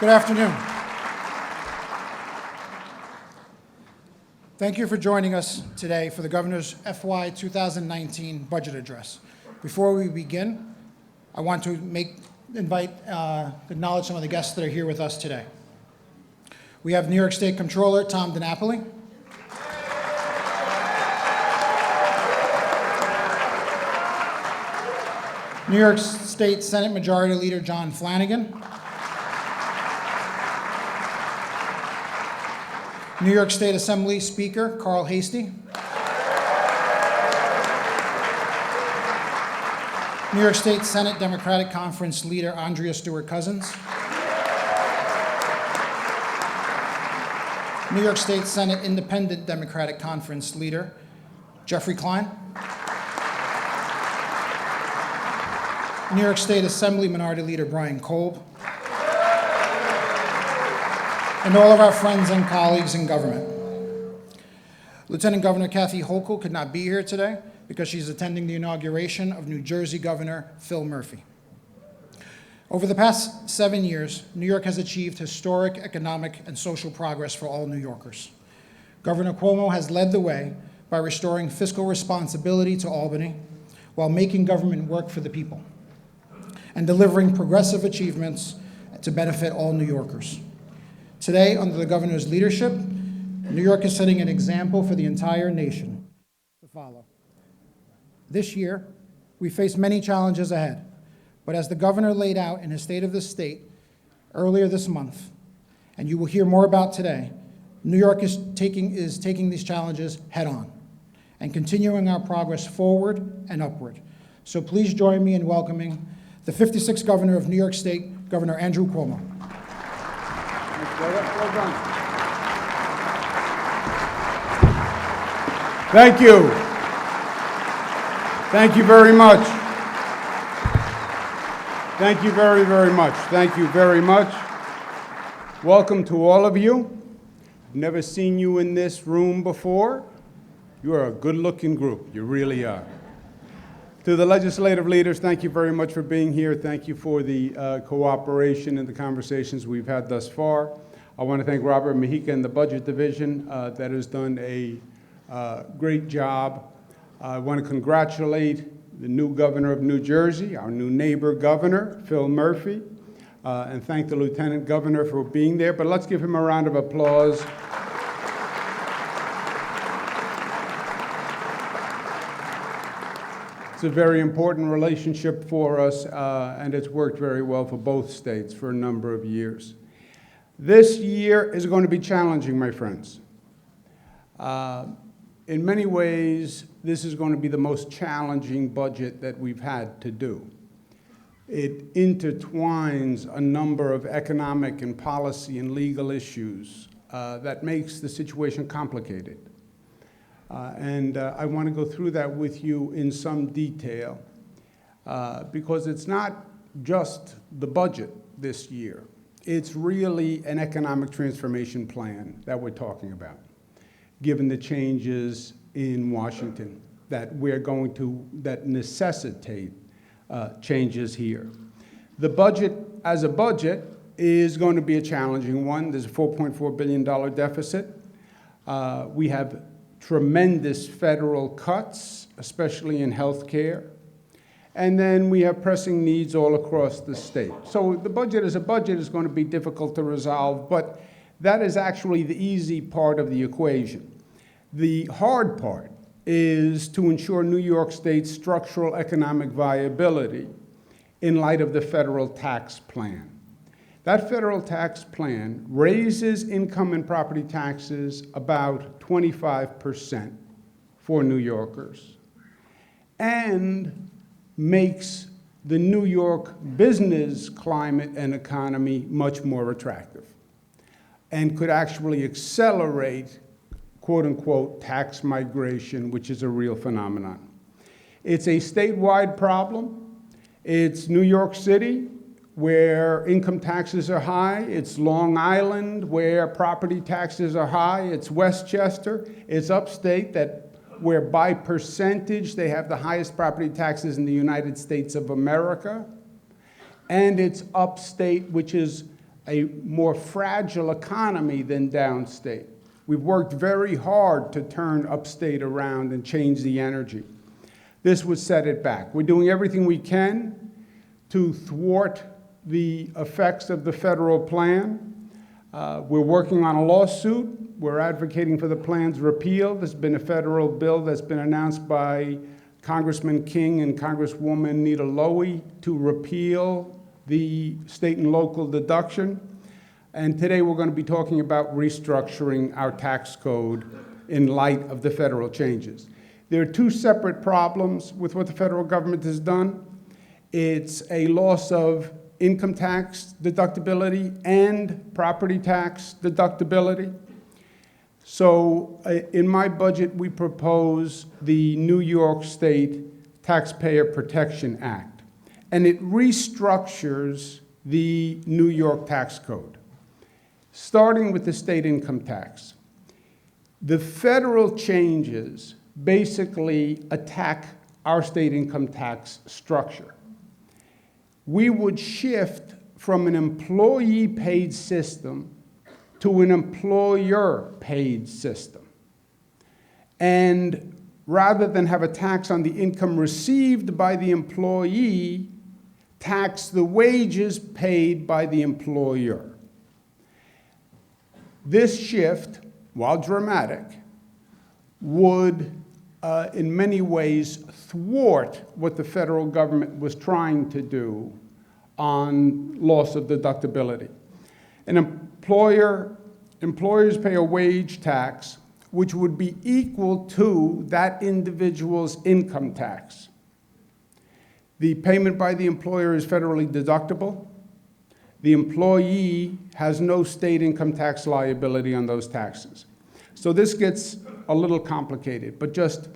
Good afternoon. Thank you for joining us today for the Governor's FY 2019 budget address. Before we begin, I want to acknowledge some of the guests that are here with us today. We have New York State Comptroller Tom DiNapoli, New York State Senate Majority Leader John Flanagan, New York State Assembly Speaker Carl Hastie, New York State Senate Democratic Conference Leader Andrea Stewart-Cousins, New York State Senate Independent Democratic Conference Leader Jeffrey Klein, New York State Assembly Minority Leader Brian Kolb, and all of our friends and colleagues in government. Lieutenant Governor Kathy Hochul could not be here today because she's attending the inauguration of New Jersey Governor Phil Murphy. Over the past 7 years, New York has achieved historic economic and social progress for all New Yorkers. Governor Cuomo has led the way by restoring fiscal responsibility to Albany while making government work for the people and delivering progressive achievements to benefit all New Yorkers. Today, under the governor's leadership, New York is setting an example for the entire nation to follow. This year, we face many challenges ahead, but as the governor laid out in his State of the State earlier this month, and you will hear more about today, New York is taking these challenges head on and continuing our progress forward and upward. So please join me in welcoming the 56th Governor of New York State, Governor Andrew Cuomo. Well done. Thank you. Thank you very much. Thank you very, very much. Thank you very much. Welcome to all of you. I've never seen you in this room before. You are a good-looking group. You really are. To the legislative leaders, thank you very much for being here. Thank you for the cooperation and the conversations we've had thus far. I want to thank Robert Mahica and the Budget Division that has done a great job. I want to congratulate the new governor of New Jersey, our new neighbor governor, Phil Murphy, and thank the lieutenant governor for being there. But let's give him a round of applause. It's a very important relationship for us, and it's worked very well for both states for a number of years. This year is going to be challenging, my friends. In many ways, this is going to be the most challenging budget that we've had to do. It intertwines a number of economic and policy and legal issues that makes the situation complicated. I want to go through that with you in some detail because it's not just the budget this year. It's really an economic transformation plan that we're talking about, given the changes in Washington that necessitate changes here. The budget, as a budget, is going to be a challenging one. There's a $4.4 billion deficit. We have tremendous federal cuts, especially in health care. And then we have pressing needs all across the state. So the budget as a budget is going to be difficult to resolve, but that is actually the easy part of the equation. The hard part is to ensure New York State's structural economic viability in light of the federal tax plan. That federal tax plan raises income and property taxes about 25% for New Yorkers and makes the New York business climate and economy much more attractive and could actually accelerate, quote unquote, tax migration, which is a real phenomenon. It's a statewide problem. It's New York City, where income taxes are high. It's Long Island, where property taxes are high. It's Westchester. It's upstate, where by percentage they have the highest property taxes in the United States of America. And it's upstate, which is a more fragile economy than downstate. We've worked very hard to turn upstate around and change the energy. This would set it back. We're doing everything we can to thwart the effects of the federal plan. We're working on a lawsuit. We're advocating for the plan's repeal. There's been a federal bill that's been announced by Congressman King and Congresswoman Nita Lowey to repeal the state and local deduction. And today we're going to be talking about restructuring our tax code in light of the federal changes. There are two separate problems with what the federal government has done. It's a loss of income tax deductibility and property tax deductibility. So in my budget, we propose the New York State Taxpayer Protection Act, and it restructures the New York tax code, starting with the state income tax. The federal changes basically attack our state income tax structure. We would shift from an employee-paid system to an employer-paid system. And rather than have a tax on the income received by the employee, tax the wages paid by the employer. This shift, while dramatic, would in many ways thwart what the federal government was trying to do on loss of deductibility. Employers pay a wage tax which would be equal to that individual's income tax. The payment by the employer is federally deductible. The employee has no state income tax liability on those taxes. So this gets a little complicated, but just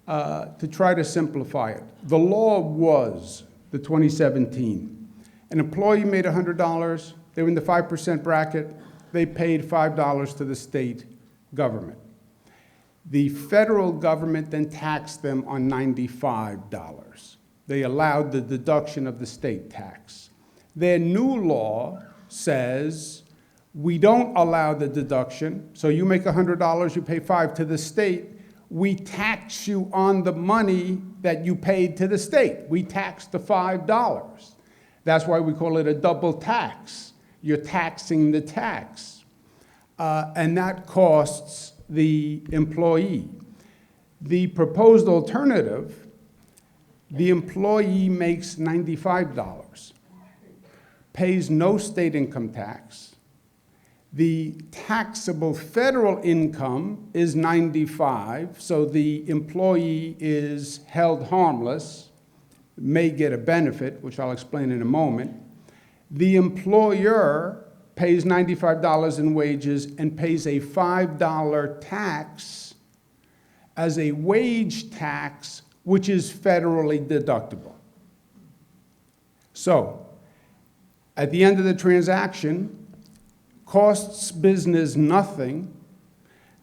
to try to simplify it. The law was the 2017. An employee made $100, they were in the 5% bracket, they paid $5 to the state government. The federal government then taxed them on $95. They allowed the deduction of the state tax. Their new law says we don't allow the deduction, so you make $100, you pay $5 to the state, we tax you on the money that you paid to the state. We tax the $5. That's why we call it a double tax. You're taxing the tax. And that costs the employee. The proposed alternative, the employee makes $95, pays no state income tax. The taxable federal income is $95, so the employee is held harmless, may get a benefit, which I'll explain in a moment. The employer pays $95 in wages and pays a $5 tax as a wage tax, which is federally deductible. So, at the end of the transaction, costs business nothing.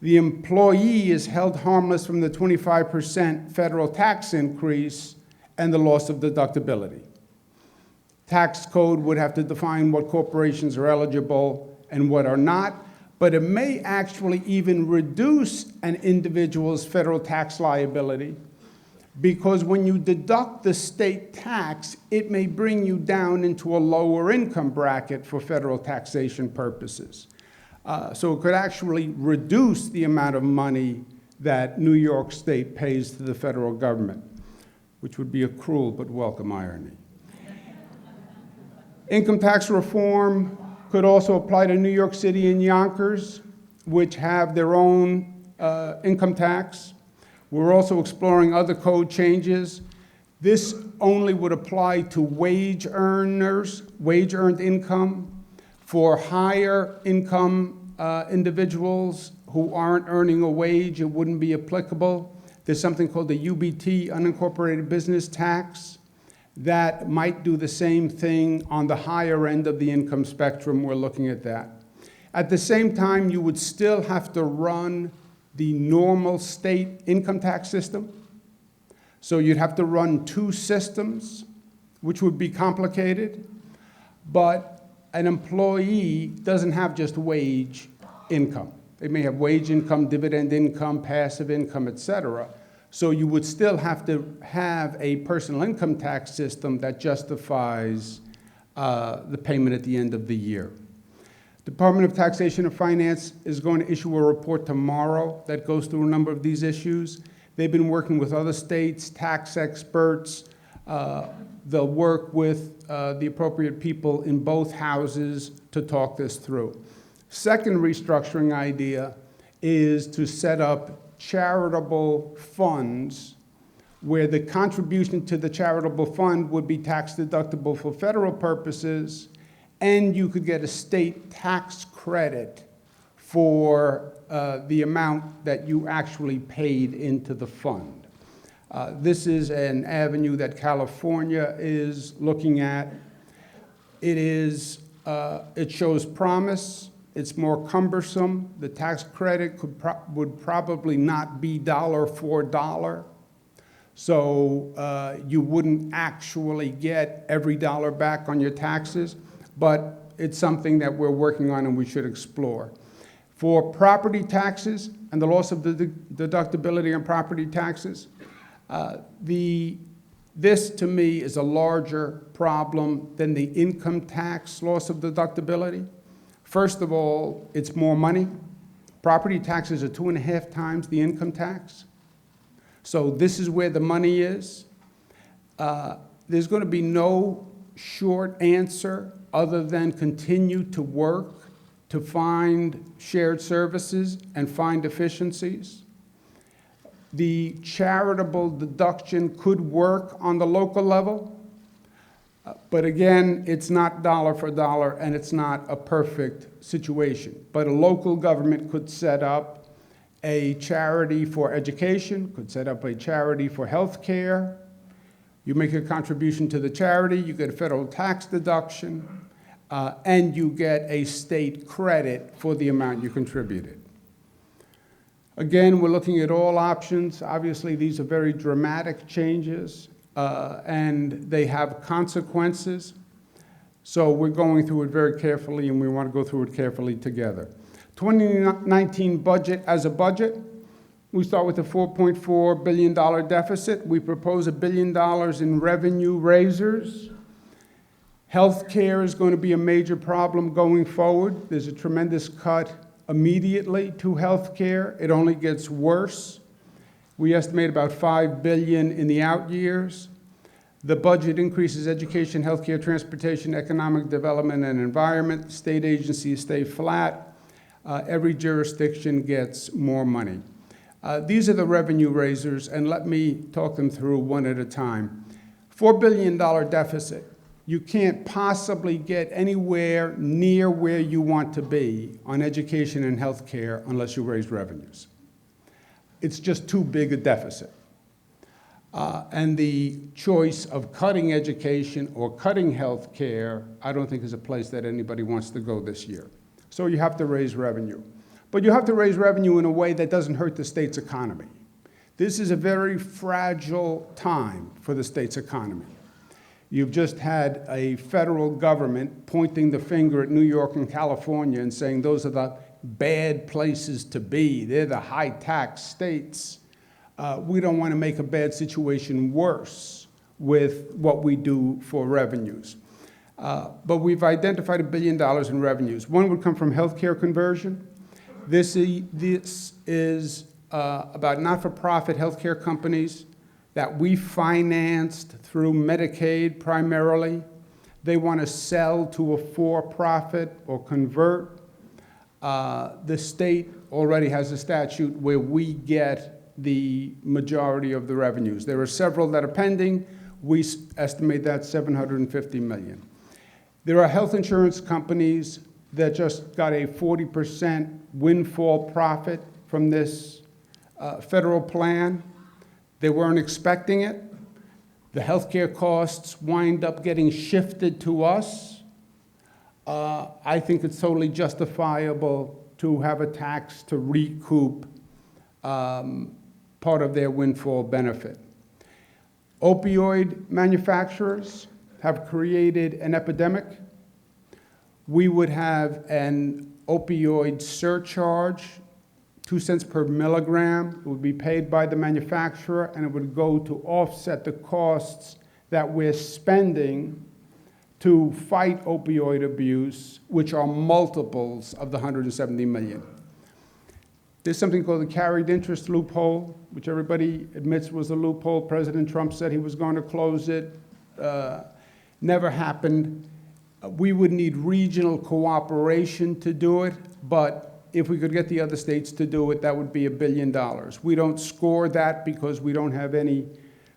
The employee is held harmless from the 25% federal tax increase and the loss of deductibility. Tax code would have to define what corporations are eligible and what are not, but it may actually even reduce an individual's federal tax liability, because when you deduct the state tax, it may bring you down into a lower income bracket for federal taxation purposes. So it could actually reduce the amount of money that New York State pays to the federal government, which would be a cruel but welcome irony. Income tax reform could also apply to New York City and Yonkers, which have their own income tax. We're also exploring other code changes. This only would apply to wage earners, wage-earned income. For higher income individuals who aren't earning a wage, it wouldn't be applicable. There's something called the UBT, unincorporated business tax, that might do the same thing on the higher end of the income spectrum. We're looking at that. At the same time, you would still have to run the normal state income tax system. So you'd have to run two systems, which would be complicated. But an employee doesn't have just wage income. They may have wage income, dividend income, passive income, et cetera. So you would still have to have a personal income tax system that justifies the payment at the end of the year. Department of Taxation and Finance is going to issue a report tomorrow that goes through a number of these issues. They've been working with other states, tax experts. They'll work with the appropriate people in both houses to talk this through. Second restructuring idea is to set up charitable funds where the contribution to the charitable fund would be tax deductible for federal purposes, and you could get a state tax credit for the amount that you actually paid into the fund. This is an avenue that California is looking at. It shows promise. It's more cumbersome. The tax credit would probably not be dollar for dollar. So you wouldn't actually get every dollar back on your taxes, but it's something that we're working on and we should explore. For property taxes and the loss of the deductibility on property taxes, this to me is a larger problem than the income tax loss of deductibility. First of all, it's more money. Property taxes are 2.5 times the income tax. So this is where the money is. There's going to be no short answer other than continue to work to find shared services and find efficiencies. The charitable deduction could work on the local level, but again, it's not dollar for dollar and it's not a perfect situation. But a local government could set up a charity for education, could set up a charity for health care. You make a contribution to the charity, you get a federal tax deduction, and you get a state credit for the amount you contributed. Again, we're looking at all options. Obviously, these are very dramatic changes, and they have consequences. So we're going through it very carefully, and we want to go through it carefully together. 2019 budget as a budget, we start with a $4.4 billion deficit. We propose $1 billion in revenue raisers. Healthcare is going to be a major problem going forward. There's a tremendous cut immediately to healthcare. It only gets worse. We estimate about $5 billion in the out years. The budget increases education, healthcare, transportation, economic development, and environment. State agencies stay flat. Every jurisdiction gets more money. These are the revenue raisers, and let me talk them through one at a time. $4 billion deficit. You can't possibly get anywhere near where you want to be on education and healthcare unless you raise revenues. It's just too big a deficit. And the choice of cutting education or cutting healthcare, I don't think is a place that anybody wants to go this year. So you have to raise revenue. But you have to raise revenue in a way that doesn't hurt the state's economy. This is a very fragile time for the state's economy. You've just had a federal government pointing the finger at New York and California and saying those are the bad places to be. They're the high-tax states. We don't want to make a bad situation worse with what we do for revenues. But we've identified $1 billion in revenues. One would come from healthcare conversion. This is about not-for-profit healthcare companies that we financed through Medicaid primarily. They want to sell to a for-profit or convert. The state already has a statute where we get the majority of the revenues. There are several that are pending. We estimate that $750 million. There are health insurance companies that just got a 40% windfall profit from this federal plan. They weren't expecting it. The healthcare costs wind up getting shifted to us. I think it's totally justifiable to have a tax to recoup part of their windfall benefit. Opioid manufacturers have created an epidemic. We would have an opioid surcharge, 2 cents per milligram. It would be paid by the manufacturer, and it would go to offset the costs that we're spending to fight opioid abuse, which are multiples of the 170 million. There's something called the carried interest loophole, which everybody admits was a loophole. President Trump said he was going to close it. Never happened. We would need regional cooperation to do it, but if we could get the other states to do it, that would be $1 billion. We don't score that because we don't have any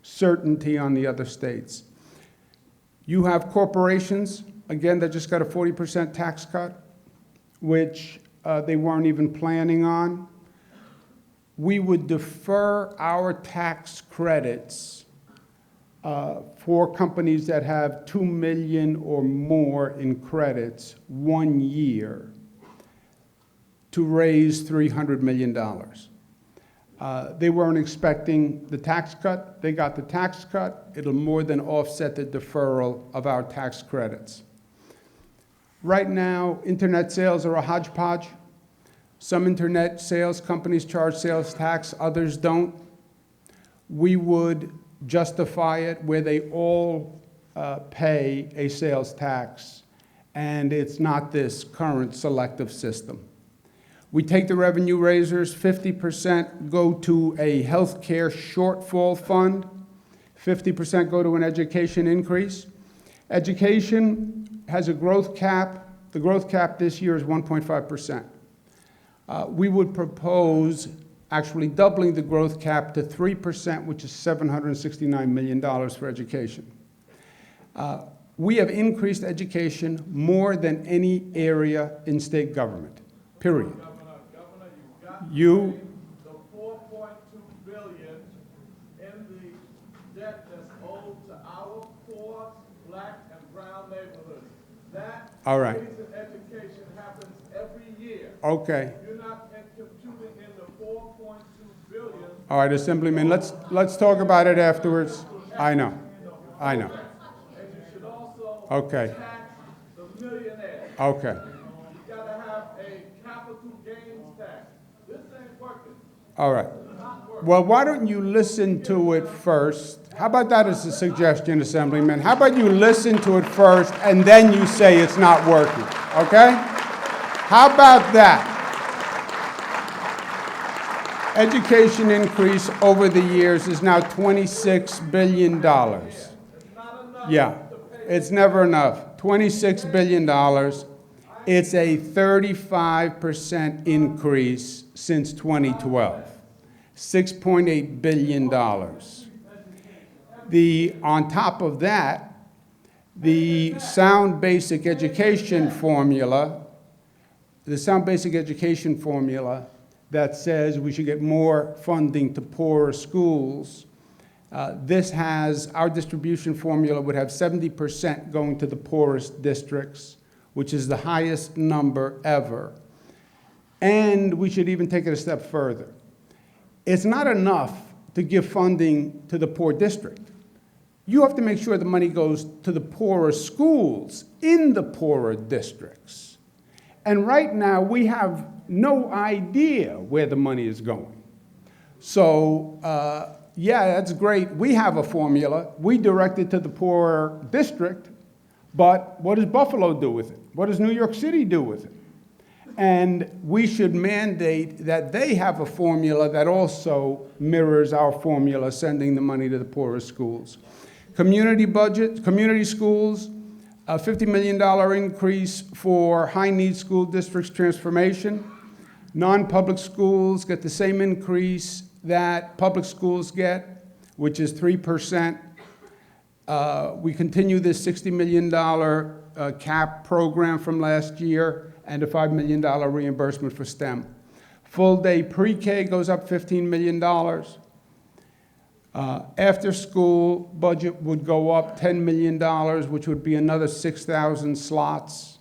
certainty on the other states. You have corporations, again, that just got a 40% tax cut, which they weren't even planning on. We would defer our tax credits for companies that have 2 million or more in credits 1 year to raise $300 million. They weren't expecting the tax cut. They got the tax cut. It'll more than offset the deferral of our tax credits. Right now, internet sales are a hodgepodge. Some internet sales companies charge sales tax, others don't. We would justify it where they all pay a sales tax, and it's not this current selective system. We take the revenue raisers, 50% go to a healthcare shortfall fund, 50% go to an education increase. Education has a growth cap. The growth cap this year is 1.5%. We would propose actually doubling the growth cap to 3%, which is $769 million for education. We have increased education more than any area in state government, period. Governor, You, the $4.2 billion in the debt that's owed to our poor, black, and brown neighborhoods. That all right, raise in education happens every year. okay. You're not computing in the $4.2 billion. All right, Assemblyman, let's talk about it afterwards. I know. And you should also Okay. tax the millionaires. Okay. You gotta have a capital gains tax. This ain't working. All right. Well, why don't you listen to it first? How about that as a suggestion, Assemblyman? How about you listen to it first and then you say it's not working, okay? How about that? Education increase over the years is now $26 billion. Yeah, it's never enough. $26 billion. It's a 35% increase since 2012. $6.8 billion. On top of that, the sound basic education formula, that says we should get more funding to poorer schools, our distribution formula would have 70% going to the poorest districts, which is the highest number ever. And we should even take it a step further. It's not enough to give funding to the poor district. You have to make sure the money goes to the poorer schools in the poorer districts. And right now, we have no idea where the money is going. So, yeah, that's great. We have a formula. We direct it to the poorer district, but what does Buffalo do with it? What does New York City do with it? And we should mandate that they have a formula that also mirrors our formula, sending the money to the poorest schools. Community budget, community schools, a $50 million increase for high-need school districts transformation. Non-public schools get the same increase that public schools get, which is 3%. We continue this $60 million CAP program from last year and a $5 million reimbursement for STEM. Full-day pre-K goes up $15 million. After-school budget would go up $10 million, which would be another 6,000 slots.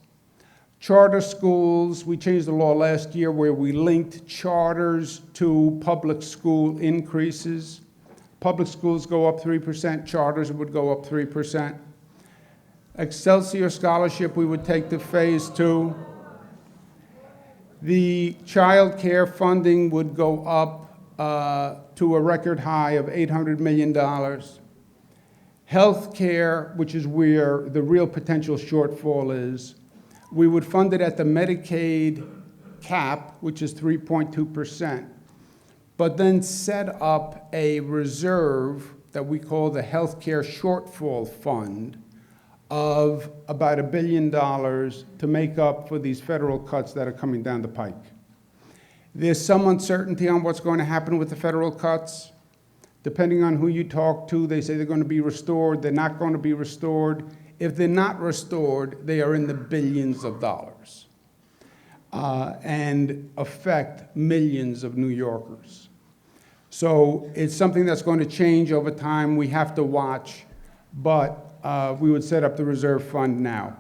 Charter schools, we changed the law last year where we linked charters to public school increases. Public schools go up 3%, charters would go up 3%. Excelsior Scholarship, we would take to phase 2. The child care funding would go up to a record high of $800 million. Health care, which is where the real potential shortfall is, we would fund it at the Medicaid cap, which is 3.2%, but then set up a reserve that we call the Health Care Shortfall Fund of about $1 billion to make up for these federal cuts that are coming down the pike. There's some uncertainty on what's going to happen with the federal cuts. Depending on who you talk to, they say they're going to be restored, they're not going to be restored. If they're not restored, they are in the billions of dollars and affect millions of New Yorkers. So it's something that's going to change over time. We have to watch, but we would set up the reserve fund now.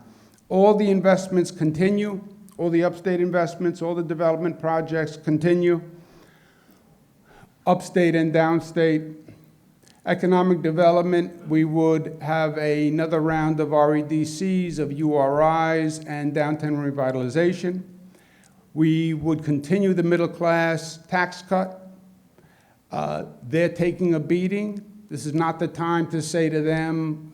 All the investments continue, all the upstate investments, all the development projects continue, upstate and downstate. Economic development, we would have another round of REDCs, of URIs, and downtown revitalization. We would continue the middle class tax cut. They're taking a beating. This is not the time to say to them,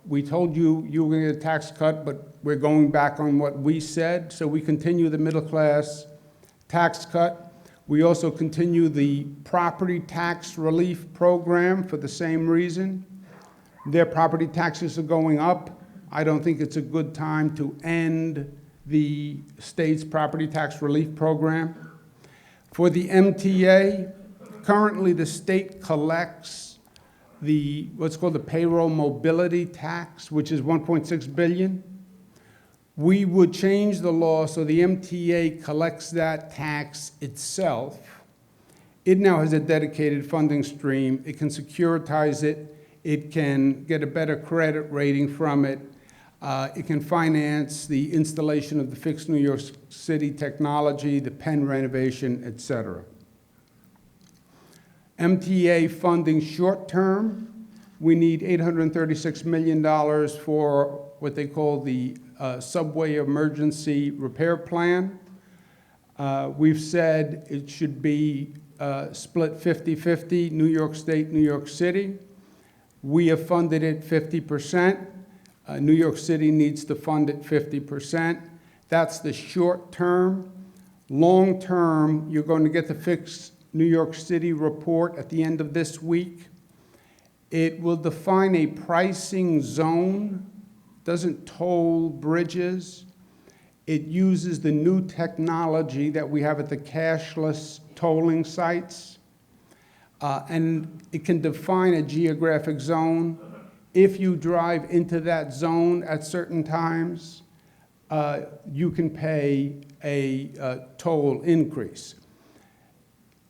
we told you you were going to get a tax cut, but we're going back on what we said. So we continue the middle class tax cut. We also continue the property tax relief program for the same reason. Their property taxes are going up. I don't think it's a good time to end the state's property tax relief program. For the MTA, currently the state collects what's called the payroll mobility tax, which is $1.6 billion. We would change the law so the MTA collects that tax itself. It now has a dedicated funding stream. It can securitize it. It can get a better credit rating from it. It can finance the installation of the fixed New York City technology, the Penn renovation, et cetera. MTA funding short term, we need $836 million for what they call the subway emergency repair plan. We've said it should be split 50-50, New York State, New York City. We have funded it 50%. New York City needs to fund it 50%. That's the short term. Long term, you're going to get the fixed New York City report at the end of this week. It will define a pricing zone, doesn't toll bridges. It uses the new technology that we have at the cashless tolling sites. And it can define a geographic zone. If you drive into that zone at certain times, you can pay a toll increase.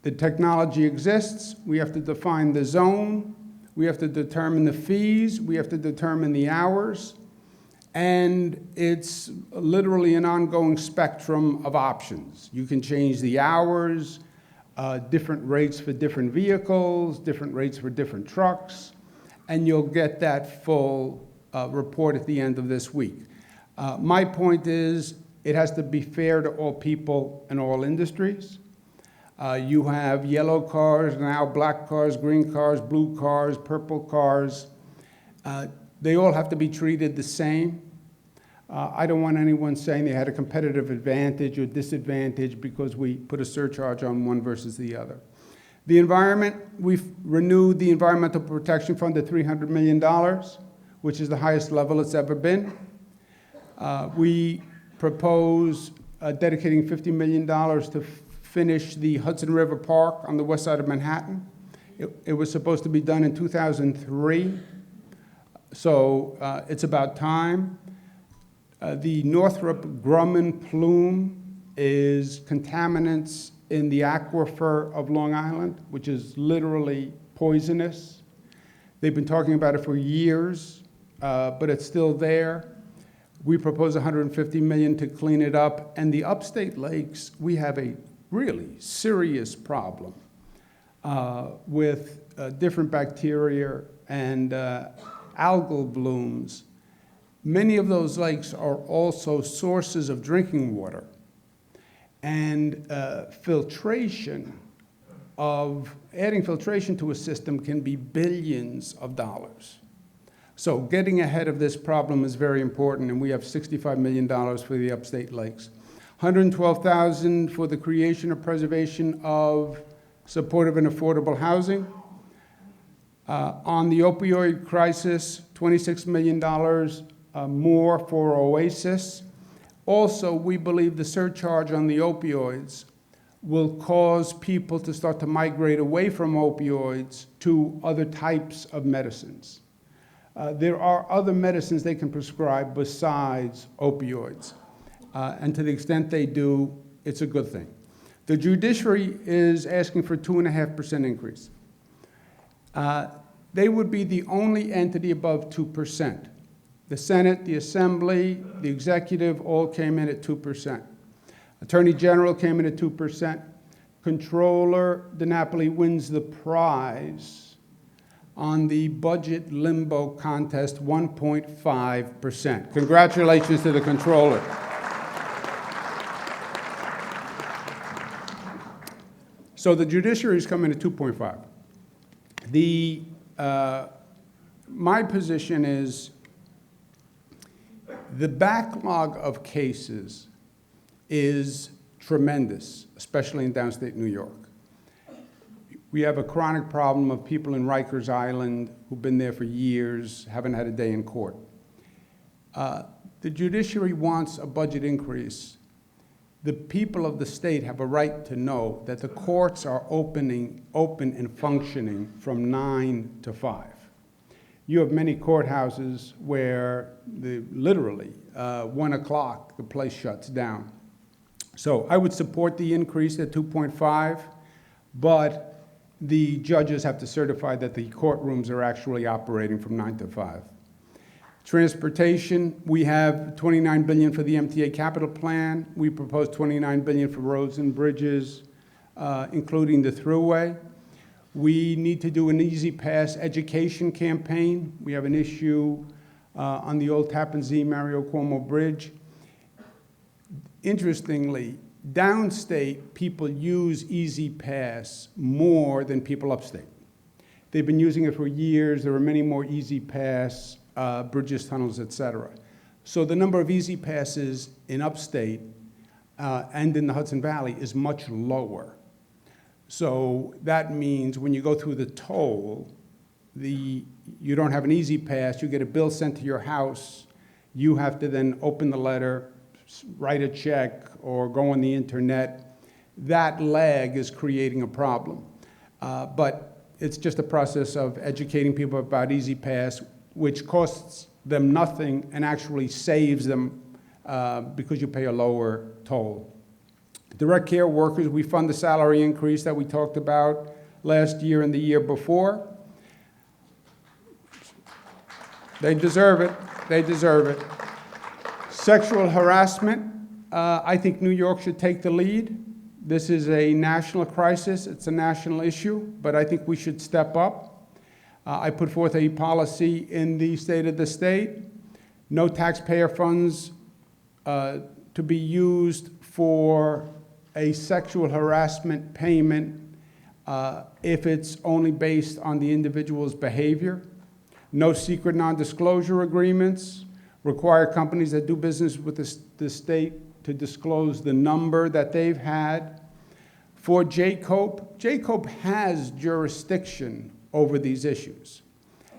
The technology exists. We have to define the zone. We have to determine the fees. We have to determine the hours. And it's literally an ongoing spectrum of options. You can change the hours, different rates for different vehicles, different rates for different trucks, and you'll get that full report at the end of this week. My point is, it has to be fair to all people and all industries. You have yellow cars, now black cars, green cars, blue cars, purple cars. They all have to be treated the same. I don't want anyone saying they had a competitive advantage or disadvantage because we put a surcharge on one versus the other. The environment, we've renewed the Environmental Protection Fund to $300 million, which is the highest level it's ever been. We propose dedicating $50 million to finish the Hudson River Park on the west side of Manhattan. It was supposed to be done in 2003, so it's about time. The Northrop Grumman plume is contaminants in the aquifer of Long Island, which is literally poisonous. They've been talking about it for years, but it's still there. We propose $150 million to clean it up. And the upstate lakes, we have a really serious problem with different bacteria and algal blooms. Many of those lakes are also sources of drinking water, and adding filtration to a system can be billions of dollars. So getting ahead of this problem is very important, and we have $65 million for the upstate lakes. $112,000 for the creation or preservation of supportive and affordable housing. On the opioid crisis, $26 million more for Oasis. Also, we believe the surcharge on the opioids will cause people to start to migrate away from opioids to other types of medicines. There are other medicines they can prescribe besides opioids. And to the extent they do, it's a good thing. The judiciary is asking for 2.5% increase. They would be the only entity above 2%. The Senate, the Assembly, the Executive all came in at 2%. Attorney General came in at 2%. Controller DiNapoli wins the prize on the budget limbo contest, 1.5%. Congratulations to the Controller. So the judiciary is coming at 2.5. My position is the backlog of cases is tremendous, especially in downstate New York. We have a chronic problem of people in Rikers Island who've been there for years, haven't had a day in court. The judiciary wants a budget increase. The people of the state have a right to know that the courts are open and functioning from 9 to 5. You have many courthouses where literally 1 o'clock, the place shuts down. So I would support the increase at 2.5, but the judges have to certify that the courtrooms are actually operating from 9 to 5. Transportation, we have $29 billion for the MTA capital plan. We propose $29 billion for roads and bridges, including the thruway. We need to do an Easy Pass education campaign. We have an issue on the old Tappan Zee Mario Cuomo Bridge. Interestingly, downstate people use Easy Pass more than people upstate. They've been using it for years. There are many more Easy Pass bridges, tunnels, et cetera. So the number of Easy Passes in upstate and in the Hudson Valley is much lower. So that means when you go through the toll, you don't have an Easy Pass, you get a bill sent to your house, you have to then open the letter, write a check, or go on the internet. That lag is creating a problem. But it's just a process of educating people about Easy Pass, which costs them nothing and actually saves them because you pay a lower toll. Direct care workers, we fund the salary increase that we talked about last year and the year before. They deserve it. They deserve it. Sexual harassment, I think New York should take the lead. This is a national crisis. It's a national issue, but I think we should step up. I put forth a policy in the State of the State, no taxpayer funds to be used for a sexual harassment payment if it's only based on the individual's behavior. No secret non-disclosure agreements. Require companies that do business with the state to disclose the number that they've had. For JCOPE has jurisdiction over these issues.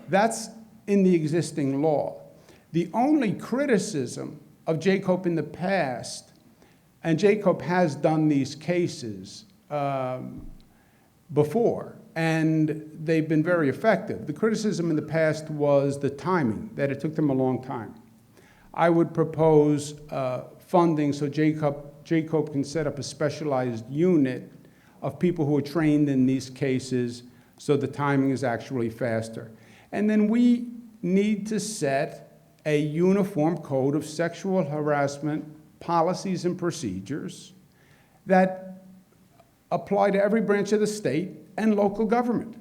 That's in the existing law. The only criticism of JCOPE in the past, and JCOPE has done these cases before, and they've been very effective. The criticism in the past was the timing, that it took them a long time. I would propose funding so JCOPE can set up a specialized unit of people who are trained in these cases so the timing is actually faster. And then we need to set a uniform code of sexual harassment policies and procedures that apply to every branch of the state and local government.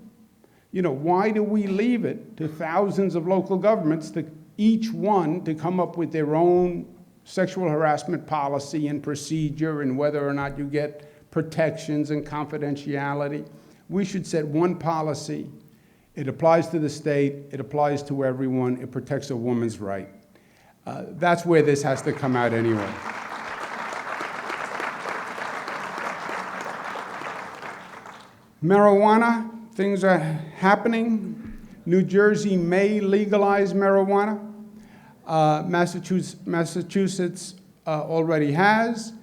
You know, why do we leave it to thousands of local governments each one to come up with their own sexual harassment policy and procedure and whether or not you get protections and confidentiality. We should set one policy. It applies to the state. It applies to everyone. It protects a woman's right. That's where this has to come out anyway. Marijuana, things are happening. New Jersey may legalize marijuana. Massachusetts already has.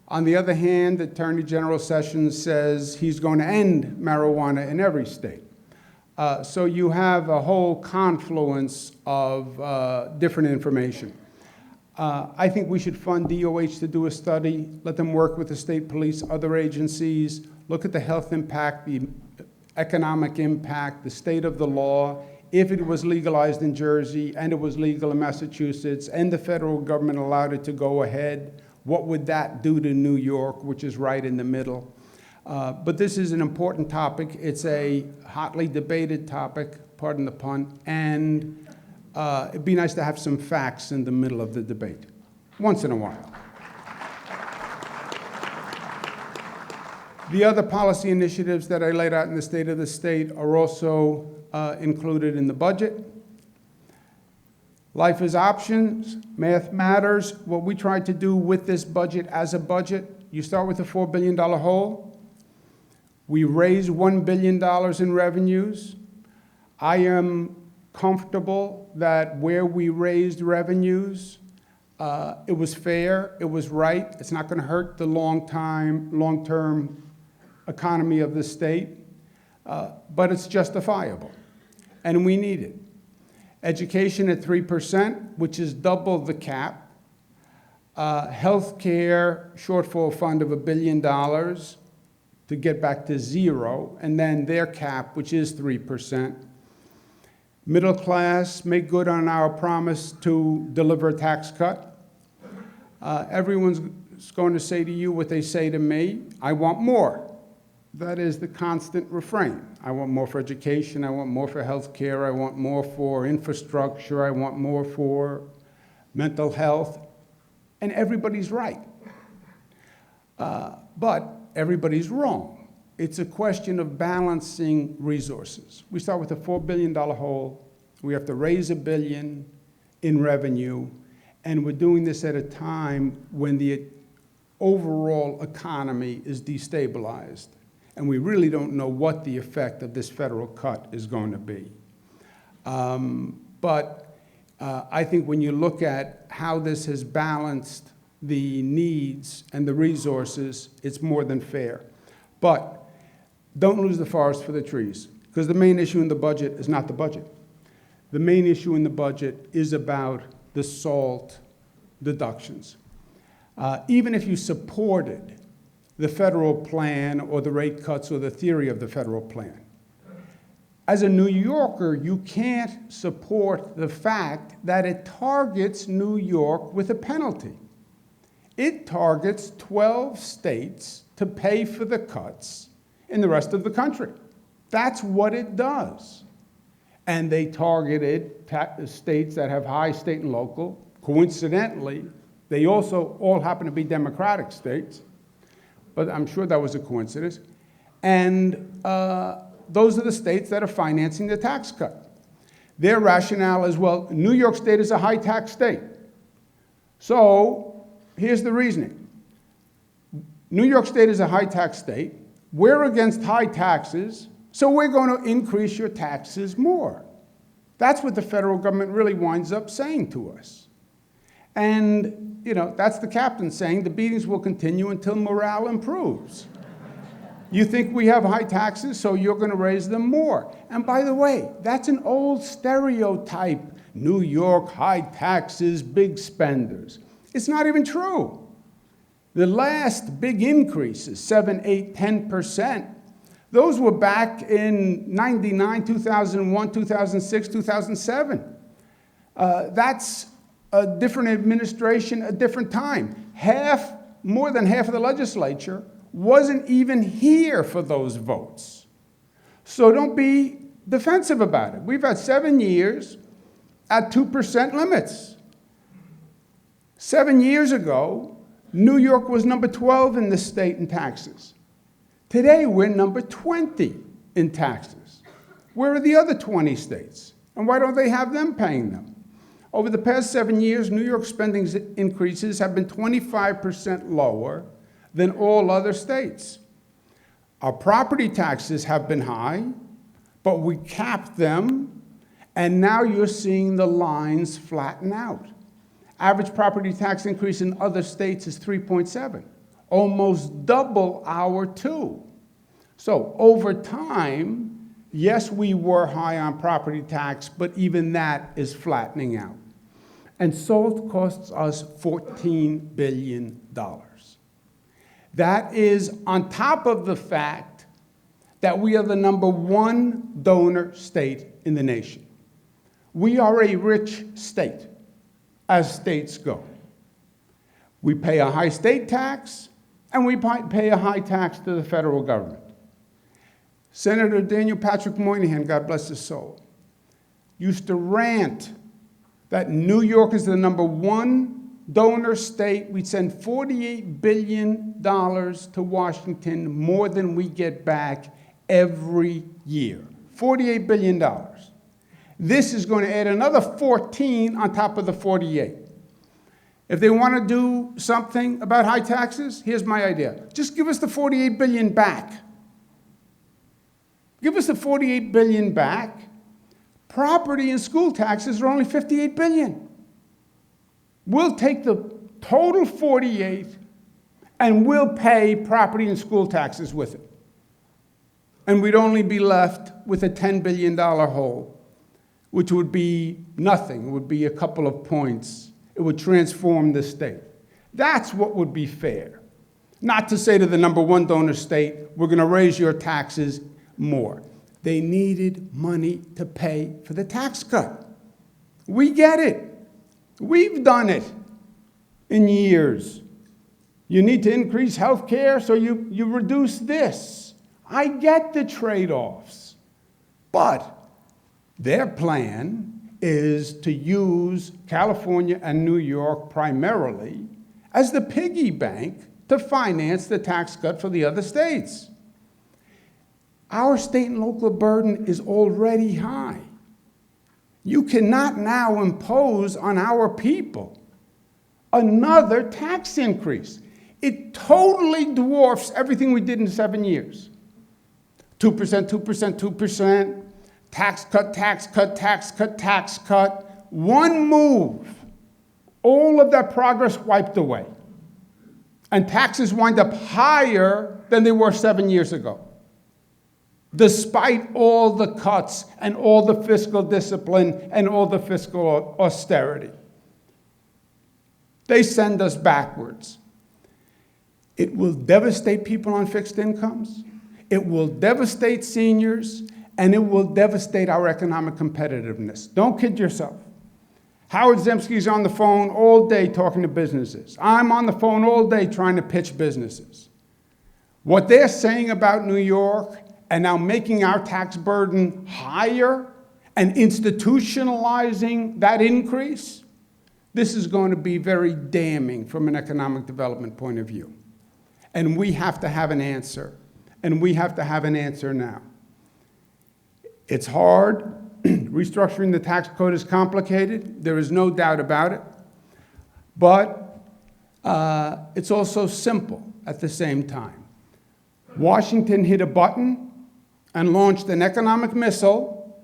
On the other hand, Attorney General Sessions says he's going to end marijuana in every state. So you have a whole confluence of different information. I think we should fund DOH to do a study, let them work with the state police, other agencies, look at the health impact, the economic impact, the state of the law. If it was legalized in Jersey and it was legal in Massachusetts and the federal government allowed it to go ahead, what would that do to New York, which is right in the middle? But this is an important topic. It's a hotly debated topic, pardon the pun, and it'd be nice to have some facts in the middle of the debate, once in a while. The other policy initiatives that I laid out in the State of the State are also included in the budget. Life is options, math matters. What we tried to do with this budget as a budget, you start with a $4 billion hole. We raised $1 billion in revenues. I am comfortable that where we raised revenues, it was fair, it was right. It's not going to hurt the long-term economy of the state, but it's justifiable, and we need it. Education at 3%, which is double the cap. Healthcare shortfall fund of $1 billion to get back to zero, and then their cap, which is 3%. Middle class, make good on our promise to deliver a tax cut. Everyone's going to say to you what they say to me, I want more. That is the constant refrain. I want more for education, I want more for health care, I want more for infrastructure, I want more for mental health, and everybody's right. But everybody's wrong. It's a question of balancing resources. We start with a $4 billion hole, we have to raise $1 billion in revenue, and we're doing this at a time when the overall economy is destabilized. And we really don't know what the effect of this federal cut is going to be. But I think when you look at how this has balanced the needs and the resources, it's more than fair. But don't lose the forest for the trees, because the main issue in the budget is not the budget. The main issue in the budget is about the SALT deductions. Even if you supported the federal plan or the rate cuts or the theory of the federal plan, as a New Yorker, you can't support the fact that it targets New York with a penalty. It targets 12 states to pay for the cuts in the rest of the country. That's what it does. And they targeted states that have high state and local. Coincidentally, they also all happen to be Democratic states, but I'm sure that was a coincidence. And those are the states that are financing the tax cut. Their rationale is, well, New York State is a high tax state. So here's the reasoning. New York State is a high tax state. We're against high taxes, so we're going to increase your taxes more. That's what the federal government really winds up saying to us. And, you know, that's the captain saying the beatings will continue until morale improves. You think we have high taxes, so you're going to raise them more. And by the way, that's an old stereotype. New York, high taxes, big spenders. It's not even true. The last big increases, 7, 8, 10%, those were back in 99, 2001, 2006, 2007. That's a different administration, a different time. More than half of the legislature wasn't even here for those votes. So don't be defensive about it. We've had 7 years at 2% limits. 7 years ago, New York was number 12 in the state in taxes. Today, we're number 20 in taxes. Where are the other 20 states? And why don't they have them paying them? Over the past 7 years, New York spending increases have been 25% lower than all other states. Our property taxes have been high, but we capped them, and now you're seeing the lines flatten out. Average property tax increase in other states is 3.7, almost double our 2. So over time, yes, we were high on property tax, but even that is flattening out. And SALT costs us $14 billion. That is on top of the fact that we are the #1 donor state in the nation. We are a rich state, as states go. We pay a high state tax, and we pay a high tax to the federal government. Senator Daniel Patrick Moynihan, God bless his soul, used to rant that New York is the #1 donor state. We'd send $48 billion to Washington, more than we get back every year. $48 billion. This is going to add another 14 on top of the 48. If they want to do something about high taxes, here's my idea. Just give us the $48 billion back. Give us the $48 billion back. Property and school taxes are only $58 billion. We'll take the total 48 and we'll pay property and school taxes with it. And we'd only be left with a $10 billion hole, which would be nothing. It would be a couple of points. It would transform the state. That's what would be fair. Not to say to the #1 donor state, we're going to raise your taxes more. They needed money to pay for the tax cut. We get it. We've done it in years. You need to increase health care, so you reduce this. I get the trade-offs. But their plan is to use California and New York primarily as the piggy bank to finance the tax cut for the other states. Our state and local burden is already high. You cannot now impose on our people another tax increase. It totally dwarfs everything we did in 7 years. 2%, 2%, 2%, tax cut, tax cut, tax cut, tax cut. One move, all of that progress wiped away. And taxes wind up higher than they were 7 years ago, despite all the cuts and all the fiscal discipline and all the fiscal austerity. They send us backwards. It will devastate people on fixed incomes. It will devastate seniors, and it will devastate our economic competitiveness. Don't kid yourself. Howard Zemsky's on the phone all day talking to businesses. I'm on the phone all day trying to pitch businesses. What they're saying about New York and now making our tax burden higher and institutionalizing that increase, this is going to be very damning from an economic development point of view. And we have to have an answer. And we have to have an answer now. It's hard. Restructuring the tax code is complicated. There is no doubt about it. But it's also simple at the same time. Washington hit a button and launched an economic missile,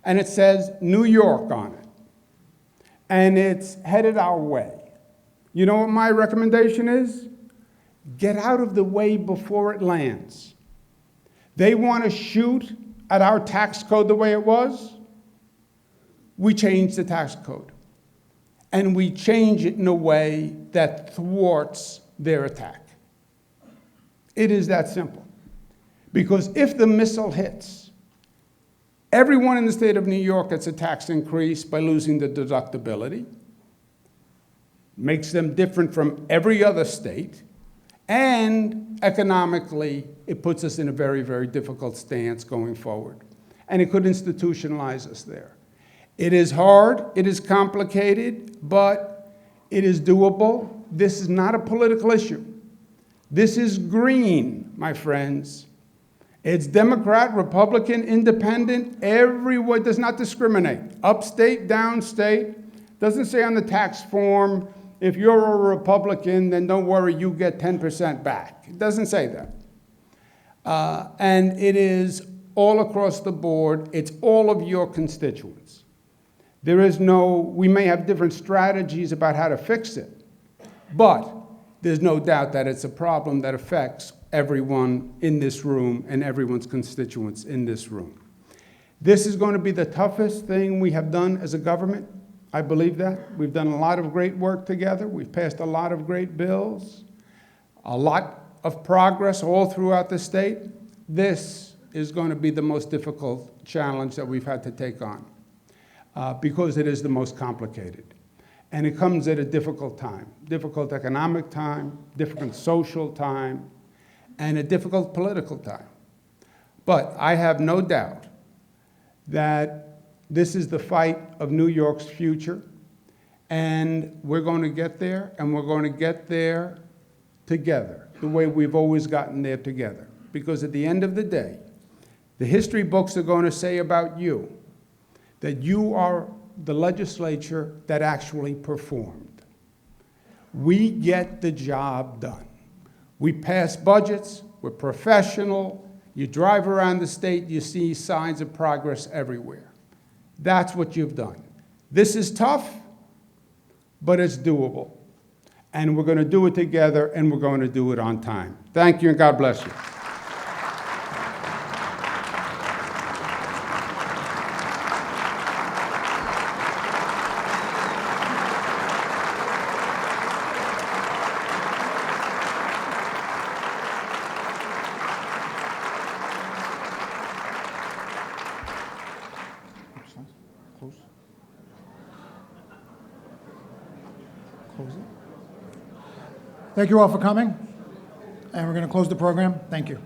and it says New York on it. And it's headed our way. You know what my recommendation is? Get out of the way before it lands. They want to shoot at our tax code the way it was. We change the tax code. And we change it in a way that thwarts their attack. It is that simple. Because if the missile hits, everyone in the state of New York gets a tax increase by losing the deductibility, makes them different from every other state, and economically, it puts us in a very, very difficult stance going forward. And it could institutionalize us there. It is hard, it is complicated, but it is doable. This is not a political issue. This is green, my friends. It's Democrat, Republican, Independent, everyone, does not discriminate. Upstate, downstate, doesn't say on the tax form, if you're a Republican, then don't worry, you get 10% back. It doesn't say that. And it is all across the board. It's all of your constituents. There is no, we may have different strategies about how to fix it, but there's no doubt that it's a problem that affects everyone in this room and everyone's constituents in this room. This is going to be the toughest thing we have done as a government. I believe that. We've done a lot of great work together. We've passed a lot of great bills, a lot of progress all throughout the state. This is going to be the most difficult challenge that we've had to take on because it is the most complicated. And it comes at a difficult time, difficult economic time, difficult social time, and a difficult political time. But I have no doubt that this is the fight of New York's future, and we're going to get there, and we're going to get there together, the way we've always gotten there together. Because at the end of the day, the history books are going to say about you that you are the legislature that actually performed. We get the job done. We pass budgets, we're professional, you drive around the state, you see signs of progress everywhere. That's what you've done. This is tough, but it's doable. And we're going to do it together, and we're going to do it on time. Thank you, and God bless you. Thank you all for coming, and we're going to close the program. Thank you.